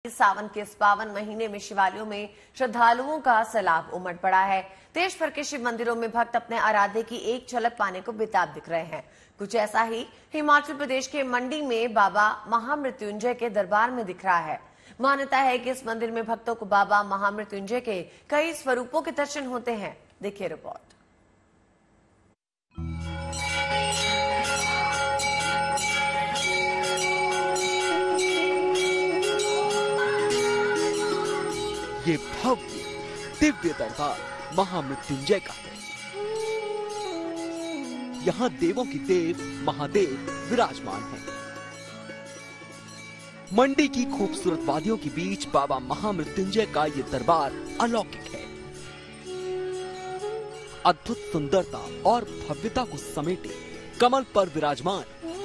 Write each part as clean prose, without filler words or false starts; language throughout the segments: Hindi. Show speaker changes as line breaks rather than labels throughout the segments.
सावन के इस पावन महीने में शिवालयों में श्रद्धालुओं का सैलाब उमड़ पड़ा है। देश भर के शिव मंदिरों में भक्त अपने आराध्य की एक झलक पाने को बेताब दिख रहे हैं। कुछ ऐसा ही हिमाचल प्रदेश के मंडी में बाबा महामृत्युंजय के दरबार में दिख रहा है। मान्यता है कि इस मंदिर में भक्तों को बाबा महामृत्युंजय के कई स्वरूपों के दर्शन होते हैं। देखिए रिपोर्ट।
ये भव्य दिव्य दरबार महामृत्युंजय का है। यहाँ देवों की देव महादेव विराजमान हैं। मंडी की खूबसूरत वादियों के बीच बाबा महामृत्युंजय का ये दरबार अलौकिक है। अद्भुत सुंदरता और भव्यता को समेटे कमल पर विराजमान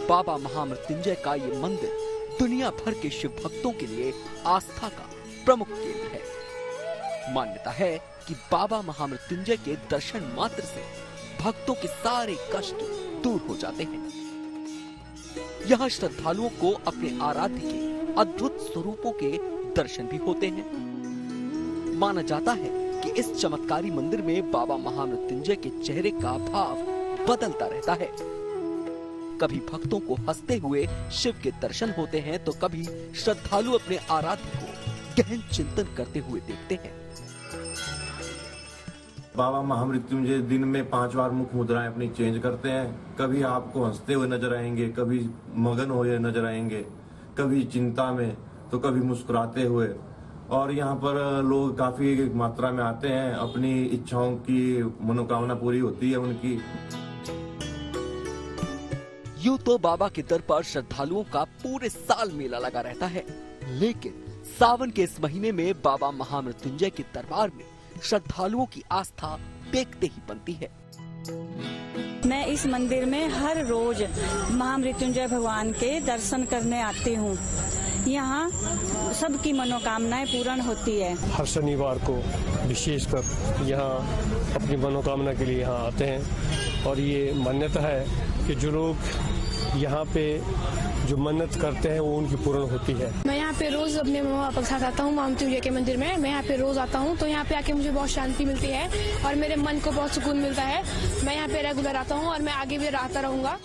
बाबा महामृत्युंजय का ये मंदिर दुनिया भर के शिव भक्तों के लिए आस्था का प्रमुख केंद्र है। मान्यता है कि बाबा महामृत्युंजय के दर्शन मात्र से भक्तों के सारे कष्ट दूर हो जाते हैं। यहाँ श्रद्धालुओं को अपने आराध्य के अद्भुत स्वरूपों के दर्शन भी होते हैं। माना जाता है कि इस चमत्कारी मंदिर में बाबा महामृत्युंजय के चेहरे का भाव बदलता रहता है। कभी भक्तों को हंसते हुए शिव के दर्शन होते हैं तो कभी श्रद्धालु अपने आराध्य को गहन चिंतन करते हुए देखते हैं।
बाबा महामृत्युंजय दिन में 5 बार मुख मुद्राएं अपनी चेंज करते हैं। कभी आपको हंसते हुए नजर आएंगे, कभी मगन हुए नजर आएंगे, कभी चिंता में तो कभी मुस्कुराते हुए। और यहाँ पर लोग काफी मात्रा में आते हैं, अपनी इच्छाओं की मनोकामना पूरी होती है उनकी।
यूं तो बाबा के दर पर श्रद्धालुओं का पूरे साल मेला लगा रहता है, लेकिन सावन के इस महीने में बाबा महामृत्युंजय के दरबार में श्रद्धालुओं की आस्था देखते ही बनती है।
मैं इस मंदिर में हर रोज महामृत्युंजय भगवान के दर्शन करने आती हूँ। यहाँ सबकी मनोकामनाएं पूर्ण होती है।
हर शनिवार को विशेषकर यहाँ अपनी मनोकामना के लिए यहाँ आते हैं। और ये मान्यता है कि जो लोग यहाँ पे जो मन्नत करते हैं वो उनकी पूर्ण होती है।
मैं यहाँ पे रोज अपने मम्मा पापा के साथ आता हूँ महामृत्युंजय के मंदिर में। मैं यहाँ पे रोज आता हूँ तो यहाँ पे आके मुझे बहुत शांति मिलती है और मेरे मन को बहुत सुकून मिलता है। मैं यहाँ पे रेगुलर आता हूँ और मैं आगे भी आता रहूंगा।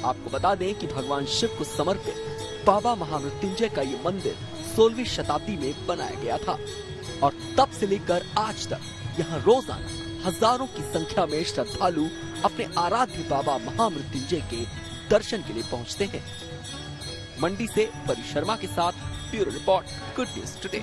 आपको बता दें कि भगवान शिव को समर्पित बाबा महामृत्युंजय का ये मंदिर 16वीं शताब्दी में बनाया गया था और तब से लेकर आज तक यहाँ रोजाना हजारों की संख्या में श्रद्धालु अपने आराध्य बाबा महामृत्युंजय के दर्शन के लिए पहुंचते हैं। मंडी से परी शर्मा के साथ bureau report, good news today.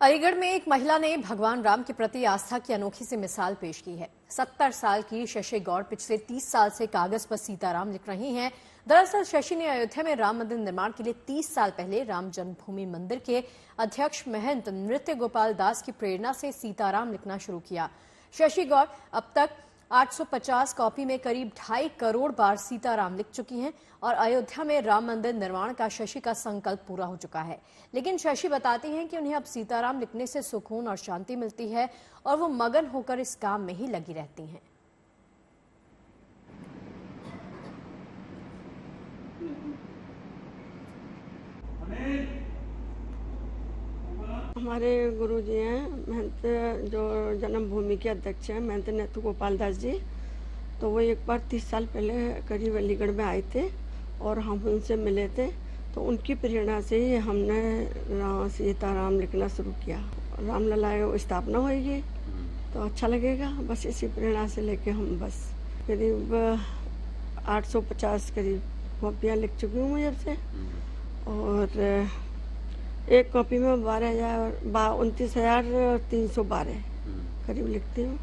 Aligarh में एक महिला ने भगवान राम के प्रति आस्था की अनोखी सी मिसाल पेश की है। 70 साल की शशि गौड़ पिछले 30 साल से कागज पर सीताराम लिख रही हैं। दरअसल शशि ने अयोध्या में राम मंदिर निर्माण के लिए 30 साल पहले राम जन्मभूमि मंदिर के अध्यक्ष महंत नृत्य गोपाल दास की प्रेरणा से सीताराम लिखना शुरू किया। शशि गौड़ अब तक 850 कॉपी में करीब 2.5 करोड़ बार सीताराम लिख चुकी हैं और अयोध्या में राम मंदिर निर्माण का शशि का संकल्प पूरा हो चुका है। लेकिन शशि बताती हैं कि उन्हें अब सीताराम लिखने से सुकून और शांति मिलती है और वो मगन होकर इस काम में ही लगी रहती हैं।
हमारे गुरुजी हैं महंत, जो जन्मभूमि के अध्यक्ष हैं महंत नृत्य गोपाल दास जी। तो वो एक बार 30 साल पहले करीब अलीगढ़ में आए थे और हम उनसे मिले थे। तो उनकी प्रेरणा से ही हमने सीताराम लिखना शुरू किया। रामलला स्थापना होगी तो अच्छा लगेगा, बस इसी प्रेरणा से लेके हम बस करीब 850 करीब कॉपियाँ लिख चुकी हूँ जब से। और एक कॉपी में 29,312 करीब लिखती हूँ।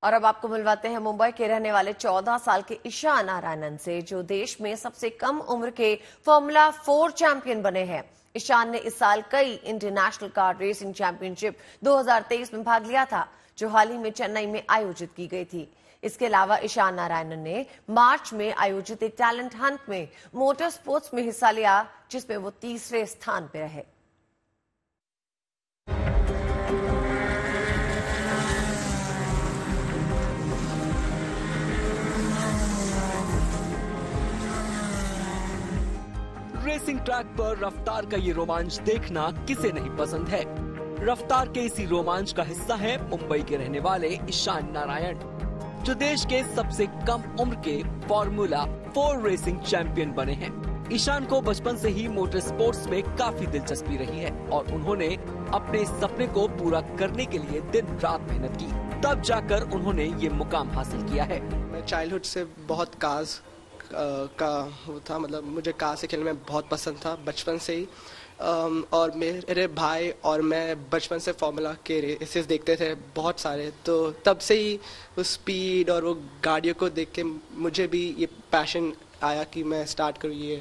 और अब आपको मिलवाते हैं मुंबई के रहने वाले 14 साल के ईशान नारायणन से, जो देश में सबसे कम उम्र के फॉर्मूला 4 चैंपियन बने हैं। ईशान ने इस साल कई इंटरनेशनल कार रेसिंग चैंपियनशिप 2023 में भाग लिया था, जो हाल ही में चेन्नई में आयोजित की गई थी। इसके अलावा ईशान नारायणन ने मार्च में आयोजित एक टैलेंट हंट में मोटर स्पोर्ट्स में हिस्सा लिया, जिसमें वो तीसरे स्थान पर रहे।
रेसिंग ट्रैक पर रफ्तार का ये रोमांच देखना किसे नहीं पसंद है। रफ्तार के इसी रोमांच का हिस्सा है मुंबई के रहने वाले ईशान नारायण, जो देश के सबसे कम उम्र के फॉर्मूला 4 रेसिंग चैंपियन बने हैं। ईशान को बचपन से ही मोटर स्पोर्ट्स में काफी दिलचस्पी रही है और उन्होंने अपने इस सपने को पूरा करने के लिए दिन रात मेहनत की, तब जाकर उन्होंने ये मुकाम हासिल किया है।
मैं चाइल्डहुड से बहुत कार्स का वो था, मतलब मुझे कार से खेलने में बहुत पसंद था बचपन से ही। और मेरे भाई और मैं बचपन से फार्मूला के रेसेस देखते थे बहुत सारे, तो तब से ही वो स्पीड और वो गाड़ियों को देख के मुझे भी ये पैशन आया कि मैं स्टार्ट करूँ ये,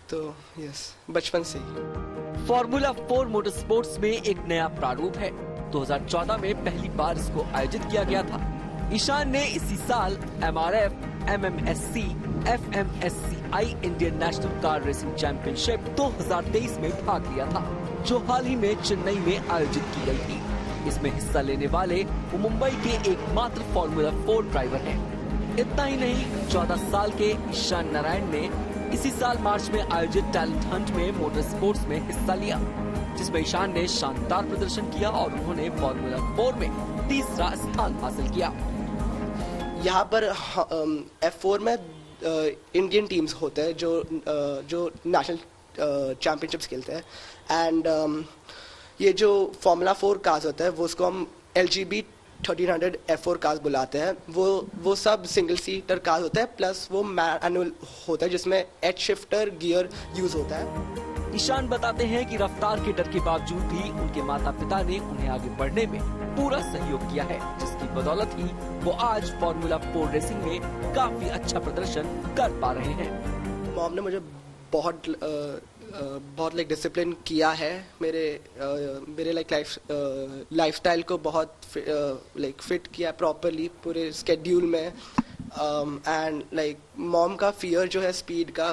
तो यस बचपन से ही।
फॉर्मूला 4 मोटर स्पोर्ट्स में एक नया प्रारूप है। 2014 में पहली बार इसको आयोजित किया गया था। ईशान ने इसी साल MRF, MMSC, FMSCI Indian national car racing championship 2023 में भाग लिया था, जो हाल ही में चेन्नई में आयोजित की गई थी। इसमें हिस्सा लेने वाले वो मुंबई के एकमात्र फॉर्मूला 4 ड्राइवर हैं। इतना ही नहीं, 14 साल के ईशान नारायण ने इसी साल मार्च में आयोजित टैलेंट हंट में मोटर स्पोर्ट्स में हिस्सा लिया, जिसमें ईशान ने शानदार प्रदर्शन किया और उन्होंने फॉर्मूला 4 में तीसरा स्थान हासिल किया।
यहाँ पर F4 में इंडियन टीम्स होते हैं जो नेशनल चैंपियनशिप्स खेलते हैं, एंड ये जो फार्मूला 4 कार्स होता है वो उसको हम LGB 1300 F4 कार्स बुलाते हैं। वो सब सिंगल सीटर कार्स होता है, प्लस वो मैनुअल होता है जिसमें एज शिफ्टर गियर यूज होता है।
ईशान बताते हैं कि रफ्तार के डर के बावजूद भी उनके माता पिता ने उन्हें आगे बढ़ने में पूरा सहयोग किया है, जिसकी बदौलत ही वो आज फॉर्मूला 4 रेसिंग में काफी अच्छा प्रदर्शन कर पा रहे हैं।
मॉम ने मुझे बहुत डिसिप्लिन किया है, मेरे लाइफस्टाइल को बहुत फिट किया प्रॉपरली पूरे स्केड्यूल में। एंड मॉम का फियर जो है स्पीड का,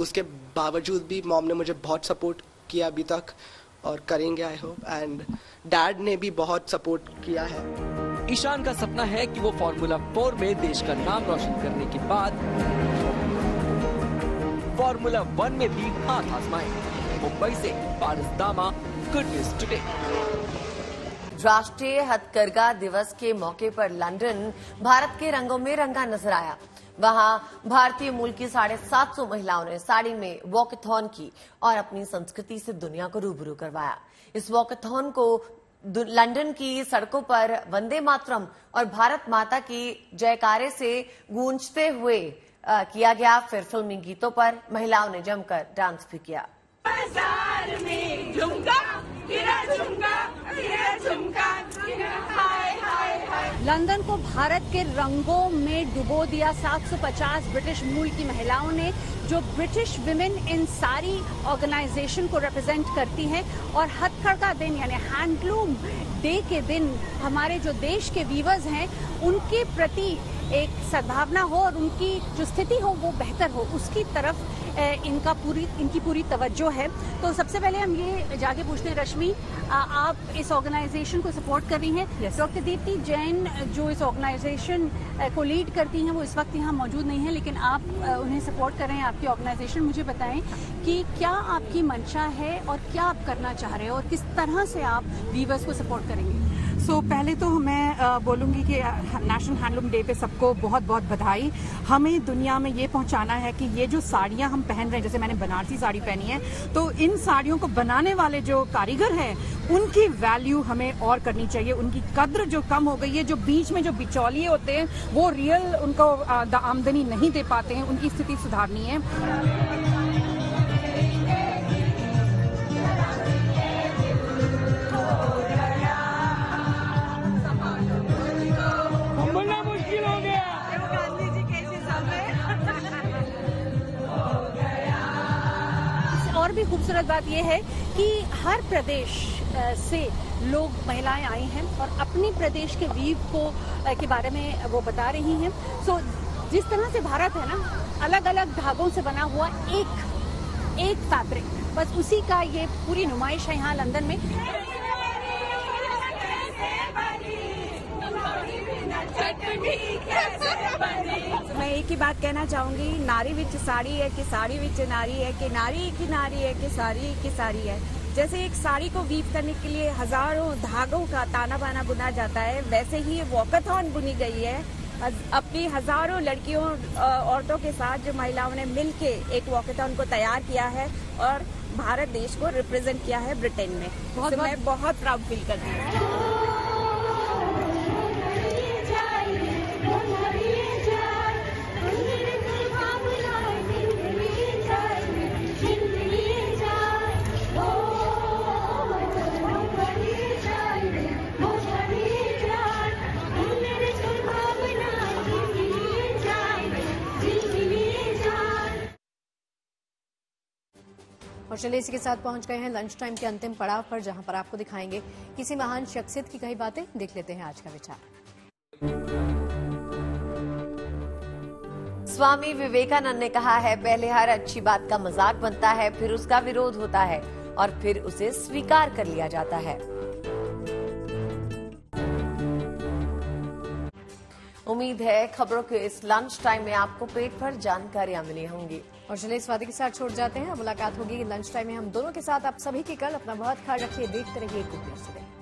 उसके बावजूद भी मॉम ने मुझे बहुत सपोर्ट किया अभी तक और करेंगे आई होप, एंड डैड ने भी बहुत सपोर्ट किया है।
ईशान का सपना है कि वो फॉर्मूला 4 में देश का नाम रोशन करने के बाद फॉर्मूला 1 में भी हाथ आजमाएं। मुंबई से पारस दामा, गुड न्यूज टुडे।
राष्ट्रीय हथकरघा दिवस के मौके पर लंदन भारत के रंगों में रंगा नजर आया। वहां भारतीय मूल की 750 महिलाओं ने साड़ी में वॉकथॉन की और अपनी संस्कृति से दुनिया को रूबरू करवाया। इस वॉकथॉन को लंदन की सड़कों पर वंदे मातरम और भारत माता की जयकारे से गूंजते हुए किया गया। फिर फिल्मी गीतों पर महिलाओं ने जमकर डांस भी किया।
लंदन को भारत के रंगों में डुबो दिया 750 ब्रिटिश मूल की महिलाओं ने, जो ब्रिटिश विमेन इन सारी ऑर्गेनाइजेशन को रिप्रेजेंट करती हैं। और हथकरघा दिन यानी हैंडलूम डे के दिन हमारे जो देश के वीवर्स हैं उनके प्रति एक सद्भावना हो और उनकी जो स्थिति हो वो बेहतर हो, उसकी तरफ इनकी पूरी तवज्जो है। तो सबसे पहले हम ये जाके पूछते हैं, रश्मि आप इस ऑर्गेनाइजेशन को सपोर्ट कर रही हैं। डॉक्टर दीप्ति जैन जो इस ऑर्गेनाइजेशन को लीड करती हैं वो इस वक्त यहाँ मौजूद नहीं है, लेकिन आप उन्हें सपोर्ट कर रहे हैं, आपकी ऑर्गेनाइजेशन। मुझे बताएं कि क्या आपकी मंशा है और क्या आप करना चाह रहे हो और किस तरह से आप वीवर्स को सपोर्ट करेंगे?
पहले तो मैं बोलूँगी कि नेशनल हैंडलूम डे पे सबको बहुत बहुत बधाई। हमें दुनिया में ये पहुंचाना है कि ये जो साड़ियाँ हम पहन रहे हैं, जैसे मैंने बनारसी साड़ी पहनी है, तो इन साड़ियों को बनाने वाले जो कारीगर हैं उनकी वैल्यू हमें और करनी चाहिए। उनकी कद्र जो कम हो गई है, जो बीच में जो बिचौलिए होते हैं वो रियल उनको आमदनी नहीं दे पाते हैं, उनकी स्थिति सुधारनी है।
और भी खूबसूरत बात यह है कि हर प्रदेश से लोग महिलाएं आई हैं और अपने प्रदेश के वीव के बारे में वो बता रही हैं। जिस तरह से भारत है ना, अलग अलग धागों से बना हुआ एक फैब्रिक, बस उसी का ये पूरी नुमाइश है यहाँ लंदन में। मैं
एक ही बात कहना चाहूंगी, नारी विच साड़ी है कि साड़ी विच नारी है कि नारी की नारी है कि साड़ी की साड़ी है। जैसे एक साड़ी को वीव करने के लिए हजारों धागों का ताना बाना बुना जाता है, वैसे ही वॉकाथॉन बुनी गई है अपनी हजारों लड़कियों औरतों के साथ, जो महिलाओं ने मिलके एक वॉकाथॉन को तैयार किया है और भारत देश को रिप्रेजेंट किया है ब्रिटेन में। मैं बहुत प्राउड फील करती हूँ।
और चलिए इसी के साथ पहुंच गए हैं लंच टाइम के अंतिम पड़ाव पर, जहां पर आपको दिखाएंगे किसी महान शख्सियत की कई बातें। देख लेते हैं आज का विचार।
स्वामी विवेकानंद ने कहा है, पहले हर अच्छी बात का मजाक बनता है, फिर उसका विरोध होता है और फिर उसे स्वीकार कर लिया जाता है। उम्मीद है खबरों के इस लंच टाइम में आपको पेट भर जानकारियां मिली होंगी।
और चलिए इस वादे के साथ छोड़ जाते हैं, मुलाकात होगी लंच टाइम में हम दोनों के साथ। आप सभी की कल अपना बहुत ख्याल रखिए, देखते रहिए गुड न्यूज़ टुडे।